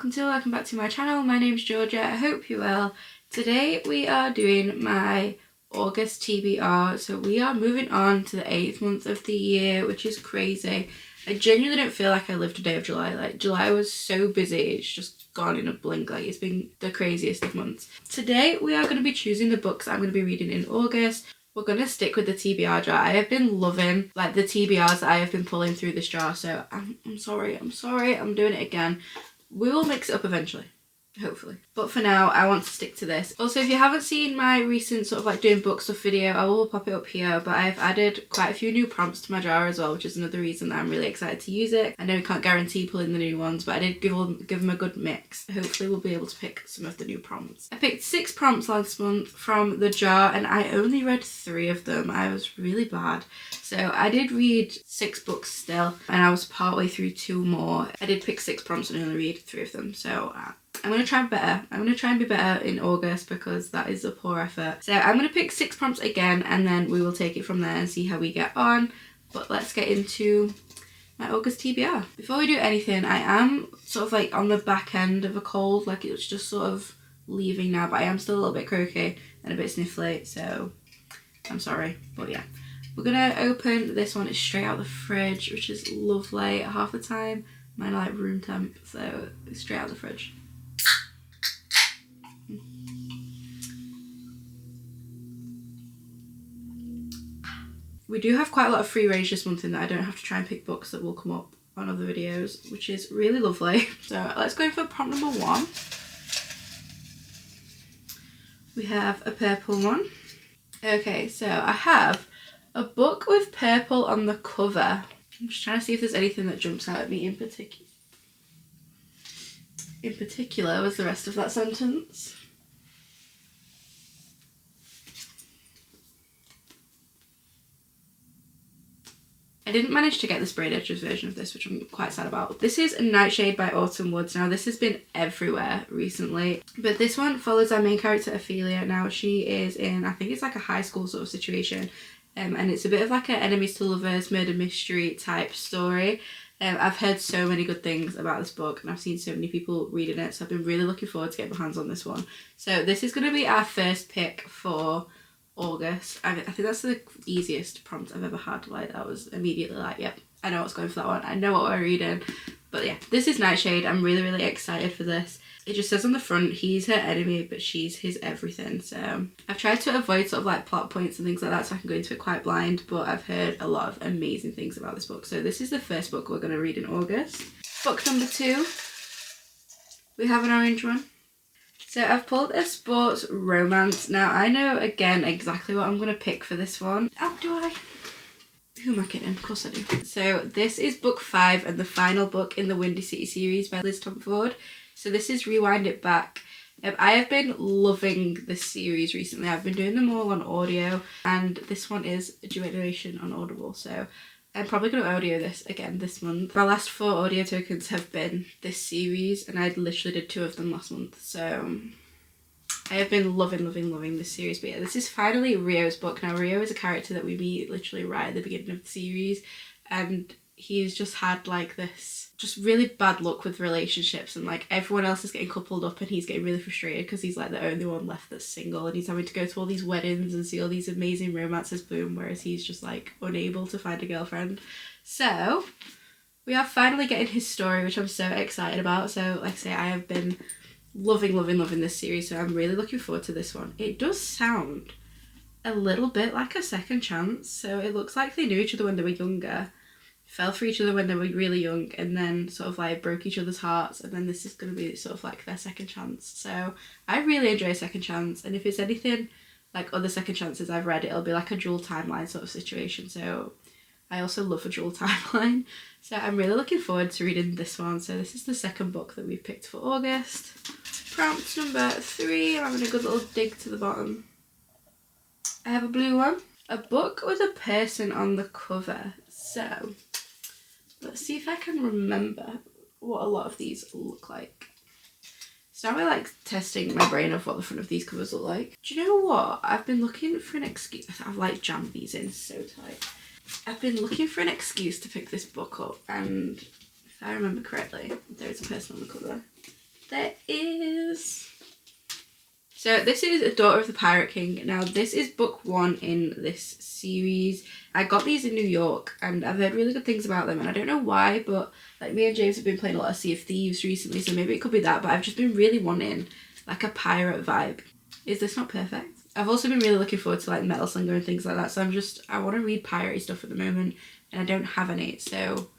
welcome back to my channel. My name's Georgia. I hope you're well. Today we are doing my August TBR. So we are moving on to the 8th month of the year, which is crazy. I genuinely don't feel like I lived a day of July. Like, July was so busy, it's just gone in a blink. Like, it's been the craziest of months. Today we are going to be choosing the books I'm going to be reading in August. We're going to stick with the TBR jar. I have been loving like the TBRs that I have been pulling through this jar, so I'm sorry, I'm doing it again. We will mix it up eventually, hopefully. But for now, I want to stick to this. Also, if you haven't seen my recent sort of like doing book stuff video, I will pop it up here, but I've added quite a few new prompts to my jar as well, which is another reason that I'm really excited to use it. I know we can't guarantee pulling the new ones, but I did give them a good mix. Hopefully we'll be able to pick some of the new prompts. I picked 6 prompts last month from the jar and I only read 3 of them. I was really bad. So I did read 6 books still, and I was partway through 2 more. I did pick 6 prompts and only read 3 of them, so I'm going to try better. I'm going to try and be better in August because that is a poor effort. So I'm going to pick 6 prompts again and then we will take it from there and see how we get on. But let's get into my August TBR. Before we do anything, I am sort of like on the back end of a cold. Like, it's just sort of leaving now, but I am still a little bit croaky and a bit sniffly, so I'm sorry. But yeah. We're going to open this one. It's straight out the fridge, which is lovely. Half the time, mine are like room temp, so it's straight out the fridge. We do have quite a lot of free range this month in that I don't have to try and pick books that will come up on other videos, which is really lovely. So let's go in for prompt number 1. We have a purple one. Okay, so I have a book with purple on the cover. I'm just trying to see if there's anything that jumps out at me in particular. In particular was the rest of that sentence. I didn't manage to get the sprayed edges version of this, which I'm quite sad about. This is Nightshade by Autumn Woods. Now, this has been everywhere recently, but this one follows our main character, Ophelia. Now, she is in, I think it's like a high school sort of situation, and it's a bit of like an enemies to lovers, murder mystery type story. I've heard so many good things about this book and I've seen so many people reading it, so I've been really looking forward to getting my hands on this one. So this is going to be our first pick for August. I think that's the easiest prompt I've ever had. Like, that was immediately like, yep, I know what's going for that one. I know what we're reading. But yeah, this is Nightshade. I'm really excited for this. It just says on the front, he's her enemy, but she's his everything. So I've tried to avoid sort of like plot points and things like that, so I can go into it quite blind, but I've heard a lot of amazing things about this book. So this is the first book we're going to read in August. Book number 2, we have an orange one. So I've pulled a sports romance. Now, I know, again, exactly what I'm going to pick for this one. Oh, do I? Who am I kidding? Of course I do. So this is book 5 and the final book in the Windy City series by Liz Tomford. So this is Rewind It Back. I have been loving this series recently. I've been doing them all on audio, and this one is a duet narration on Audible. So I'm probably going to audio this again this month. My last 4 audio tokens have been this series, and I literally did 2 of them last month. So I have been loving this series. But yeah, this is finally Rio's book. Now, Rio is a character that we meet literally right at the beginning of the series, and he's just had like this just really bad luck with relationships, and like everyone else is getting coupled up and he's getting really frustrated because he's like the only one left that's single, and he's having to go to all these weddings and see all these amazing romances bloom, whereas he's just like unable to find a girlfriend. So we are finally getting his story, which I'm so excited about. So like I say, I have been loving this series, so I'm really looking forward to this one. It does sound a little bit like a second chance, so it looks like they knew each other when they were younger, fell for each other when they were really young, and then sort of like broke each other's hearts, and then this is going to be sort of like their second chance. So I really enjoy second chance, and if it's anything like other second chances I've read, it'll be like a dual timeline sort of situation. So I also love a dual timeline, so I'm really looking forward to reading this one. So this is the second book that we've picked for August. Prompt number 3, I'm having a good little dig to the bottom. I have a blue one, a book with a person on the cover. So let's see if I can remember what a lot of these look like. So now we're like testing my brain of what the front of these covers look like. Do you know what? I've been looking for an excuse. I've like jammed these in so tight. I've been looking for an excuse to pick this book up, and if I remember correctly, there is a person on the cover. there is. So this is Daughter of the Pirate King. Now this is book 1 in this series. I got these in New York and I've heard really good things about them, and I don't know why, but like me and James have been playing a lot of Sea of Thieves recently, so maybe it could be that, but I've just been really wanting like a pirate vibe. Is this not perfect? I've also been really looking forward to like Metal Slinger and things like that, so I want to read piratey stuff at the moment and I don't have any, so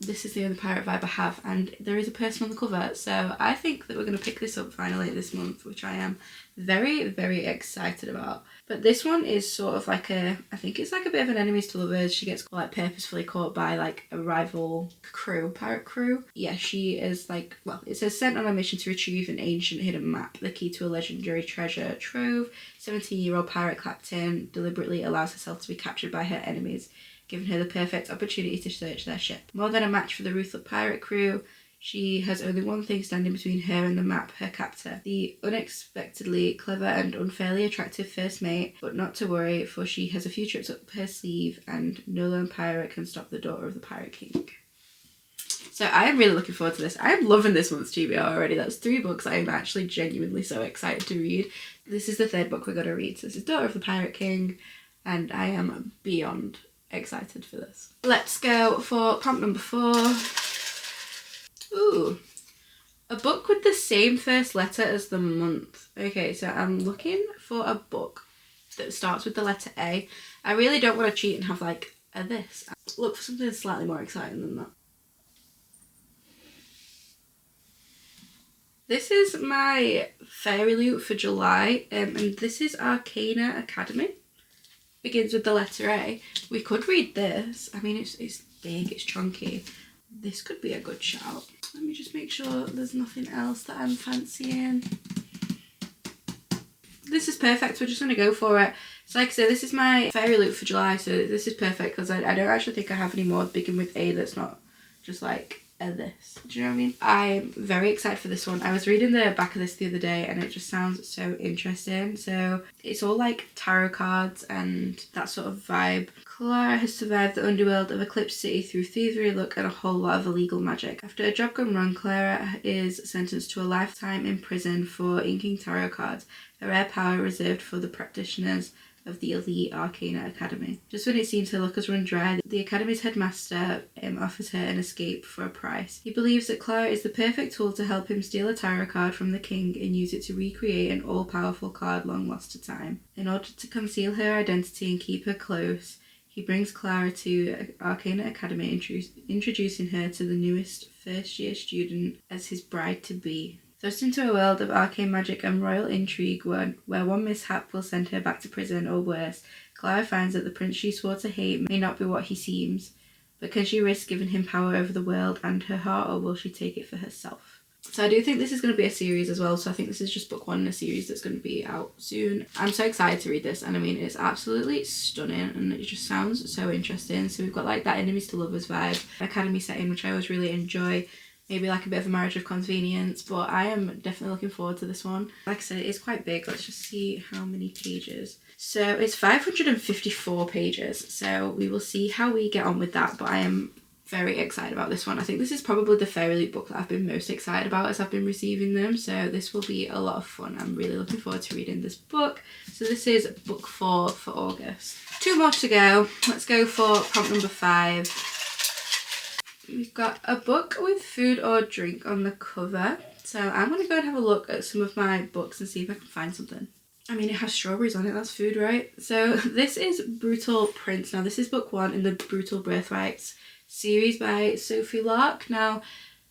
this is the only pirate vibe I have, and there is a person on the cover, so I think that we're going to pick this up finally this month, which I am very, very excited about. But this one is sort of like I think it's like a bit of an enemies to lovers. She gets like purposefully caught by like a rival crew, pirate crew. Yeah, she is like, well, it says sent on a mission to retrieve an ancient hidden map, the key to a legendary treasure trove. 17-year-old pirate captain deliberately allows herself to be captured by her enemies, giving her the perfect opportunity to search their ship. More than a match for the ruthless pirate crew, she has only one thing standing between her and the map, her captor, the unexpectedly clever and unfairly attractive first mate. But not to worry, for she has a few tricks up her sleeve, and no lone pirate can stop the Daughter of the Pirate King. So I am really looking forward to this. I am loving this month's TBR already. That's 3 books I am actually genuinely so excited to read. This is the 3rd book we're going to read. So this is Daughter of the Pirate King, and I am beyond excited for this. Let's go for prompt number 4. Ooh, a book with the same first letter as the month. Okay, so I'm looking for a book that starts with the letter A. I really don't want to cheat and have like a this. Look for something slightly more exciting than that. This is my fairy loot for July, and this is Arcana Academy. Begins with the letter A. We could read this. I mean, it's big, it's chunky. This could be a good shout. Let me just make sure there's nothing else that I'm fancying. This is perfect. We're just going to go for it. So like I said, this is my fairy loot for July, so this is perfect because I don't actually think I have any more begin with A that's not just like a this. Do you know what I mean? I'm very excited for this one. I was reading the back of this the other day and it just sounds so interesting. So it's all like tarot cards and that sort of vibe. Clara has survived the underworld of Eclipse City through thievery, luck, and a whole lot of illegal magic. After a job gone wrong, Clara is sentenced to a lifetime in prison for inking tarot cards, a rare power reserved for the practitioners of the elite Arcana Academy. Just when it seems her luck has run dry, the Academy's headmaster offers her an escape for a price. He believes that Clara is the perfect tool to help him steal a tarot card from the king and use it to recreate an all-powerful card long lost to time. In order to conceal her identity and keep her close, he brings Clara to Arcana Academy, introducing her to the newest first-year student as his bride-to-be. Thrust into a world of arcane magic and royal intrigue where one mishap will send her back to prison or worse, Clara finds that the prince she swore to hate may not be what he seems. But can she risk giving him power over the world and her heart, or will she take it for herself? So I do think this is going to be a series as well, so I think this is just book 1 in a series that's going to be out soon. I'm so excited to read this, and I mean, it's absolutely stunning and it just sounds so interesting. So we've got like that enemies to lovers vibe, academy setting, which I always really enjoy. Maybe like a bit of a marriage of convenience, but I am definitely looking forward to this one. Like I said, it is quite big. Let's just see how many pages. So it's 554 pages, so we will see how we get on with that, but I am very excited about this one. I think this is probably the fairy loot book that I've been most excited about as I've been receiving them, so this will be a lot of fun. I'm really looking forward to reading this book. So this is book 4 for August. 2 more to go. Let's go for prompt number 5. We've got a book with food or drink on the cover. So I'm going to go and have a look at some of my books and see if I can find something. I mean, it has strawberries on it, that's food, right? So this is Brutal Prince. Now this is book 1 in the Brutal Birthrights series by Sophie Lark. Now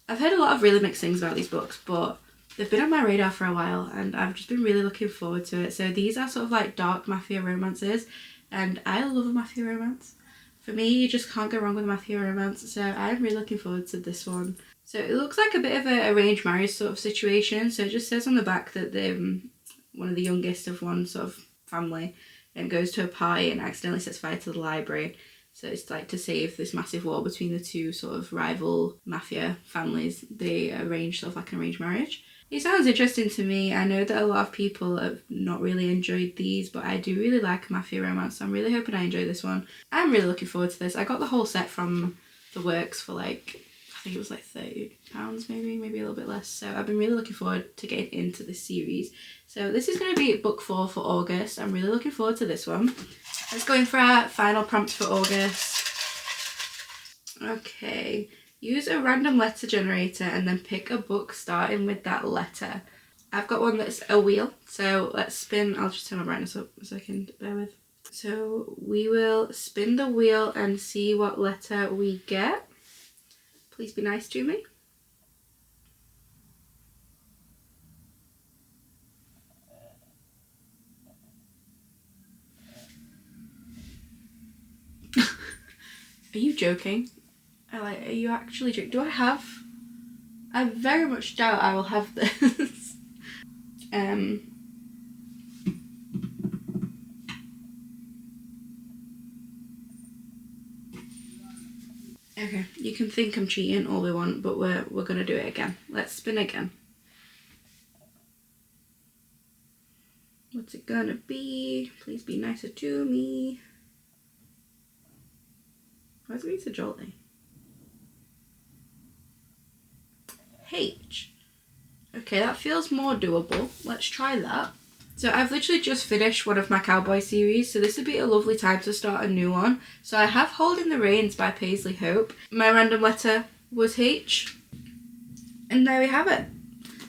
I've heard a lot of really mixed things about these books, but they've been on my radar for a while and I've just been really looking forward to it. So these are sort of like dark mafia romances, and I love a mafia romance. For me, you just can't go wrong with a mafia romance, so I'm really looking forward to this one. So it looks like a bit of an arranged marriage sort of situation. So it just says on the back that one of the youngest of one sort of family goes to a party and accidentally sets fire to the library. So it's like to save this massive war between the two sort of rival mafia families. They arrange sort of like an arranged marriage. It sounds interesting to me. I know that a lot of people have not really enjoyed these, but I do really like a mafia romance, so I'm really hoping I enjoy this one. I'm really looking forward to this. I got the whole set from the works for like, I think it was like £30 maybe a little bit less. So I've been really looking forward to getting into this series. So this is going to be book 4 for August. I'm really looking forward to this one. Let's go in for our final prompt for August. Okay, use a random letter generator and then pick a book starting with that letter. I've got one that's a wheel, so let's spin. I'll just turn my brightness up a second, bear with. So we will spin the wheel and see what letter we get. Please be nice to me. Are you joking? Are you actually joking? Do I have? I very much doubt I will have this. Okay, you can think I'm cheating all we want, but we're gonna do it again. Let's spin again. What's it gonna be? Please be nicer to me. Why is it being so jolly? H. Okay, that feels more doable. Let's try that. So I've literally just finished one of my cowboy series, so this would be a lovely time to start a new one. So I have Holding the Reins by Paisley Hope. My random letter was H. And there we have it.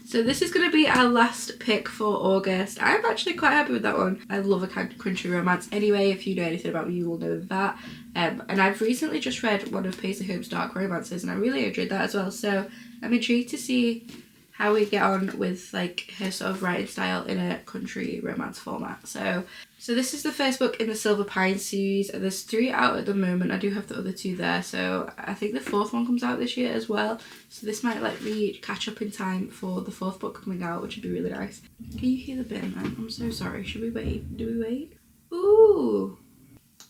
So this is going to be our last pick for August. I'm actually quite happy with that one. I love a country romance anyway. If you know anything about me, you will know that. And I've recently just read one of Paisley Hope's dark romances and I really enjoyed that as well. So I'm intrigued to see how we get on with like her sort of writing style in a country romance format. So this is the first book in the Silver Pine series. There's 3 out at the moment. I do have the other 2 there. So I think the 4th one comes out this year as well. So this might let me catch up in time for the 4th book coming out, which would be really nice. Can you hear the bin, man? I'm so sorry. Should we wait? Do we wait? Ooh.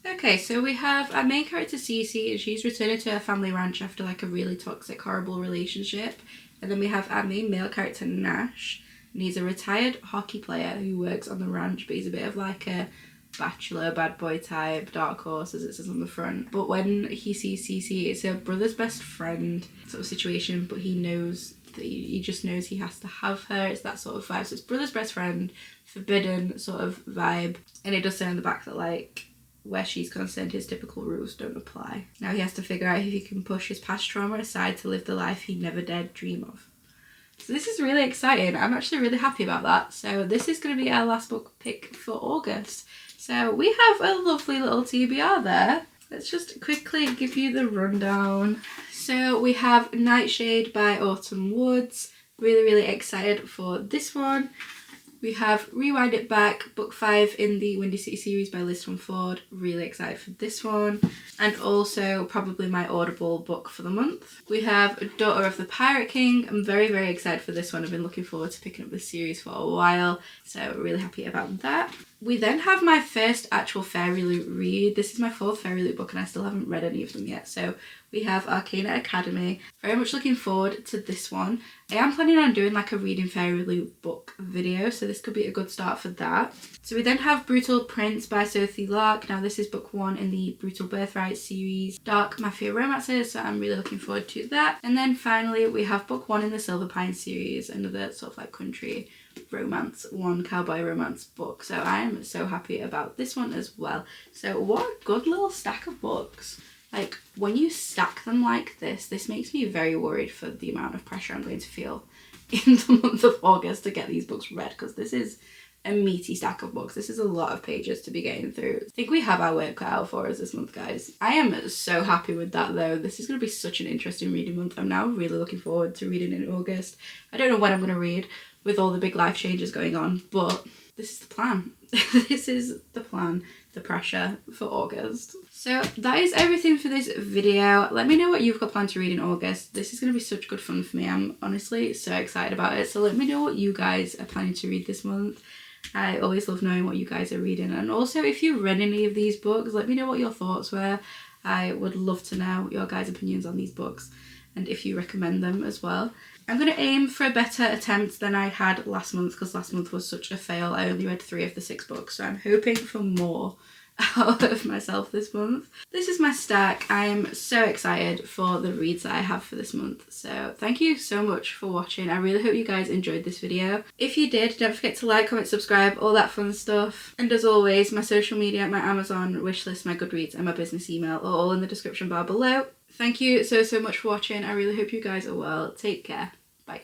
Okay, so we have our main character Cece, and she's returning to her family ranch after like a really toxic, horrible relationship. And then we have our main male character Nash, and he's a retired hockey player who works on the ranch, but he's a bit of like a bachelor, bad boy type, dark horse as it says on the front. But when he sees Cece, it's her brother's best friend sort of situation, but he knows that he just knows he has to have her. It's that sort of vibe. So it's brother's best friend, forbidden sort of vibe. And it does say on the back that like, where she's concerned, his typical rules don't apply. Now he has to figure out if he can push his past trauma aside to live the life he never dared dream of. So this is really exciting. I'm actually really happy about that. So this is going to be our last book pick for August. So we have a lovely little TBR there. Let's just quickly give you the rundown. So we have Nightshade by Autumn Woods. Really, really excited for this one. We have Rewind It Back, book 5 in the Windy City series by Liz Ford. Really excited for this one. And also probably my Audible book for the month. We have Daughter of the Pirate King. I'm very, very excited for this one. I've been looking forward to picking up this series for a while. So really happy about that. We then have my first actual Fairy Loot read. This is my 4th Fairy Loot book and I still haven't read any of them yet. So we have Arcana Academy. Very much looking forward to this one. I am planning on doing like a reading Fairy Loot book video, so this could be a good start for that. So we then have Brutal Prince by Sophie Lark. Now this is book 1 in the Brutal Birthright series, Dark Mafia Romances, so I'm really looking forward to that. And then finally we have book 1 in the Silver Pine series, another sort of like country romance, one cowboy romance book. So I am so happy about this one as well. So what a good little stack of books. Like, when you stack them like this makes me very worried for the amount of pressure I'm going to feel in the month of August to get these books read, because this is a meaty stack of books. This is a lot of pages to be getting through. I think we have our work cut out for us this month, guys. I am so happy with that, though. This is going to be such an interesting reading month. I'm now really looking forward to reading in August. I don't know when I'm going to read with all the big life changes going on, but this is the plan. This is the plan, the pressure for August. So that is everything for this video. Let me know what you've got planned to read in August. This is going to be such good fun for me. I'm honestly so excited about it. So let me know what you guys are planning to read this month. I always love knowing what you guys are reading. And also, if you read any of these books, let me know what your thoughts were. I would love to know your guys' opinions on these books and if you recommend them as well. I'm going to aim for a better attempt than I had last month, because last month was such a fail. I only read 3 of the 6 books, so I'm hoping for more. out of myself this month. This is my stack. I'm so excited for the reads that I have for this month. So thank you so much for watching. I really hope you guys enjoyed this video. If you did, don't forget to like, comment, subscribe, all that fun stuff. And as always, my social media, my Amazon wishlist, my Goodreads and my business email are all in the description bar below. Thank you so much for watching. I really hope you guys are well. Take care. Bye.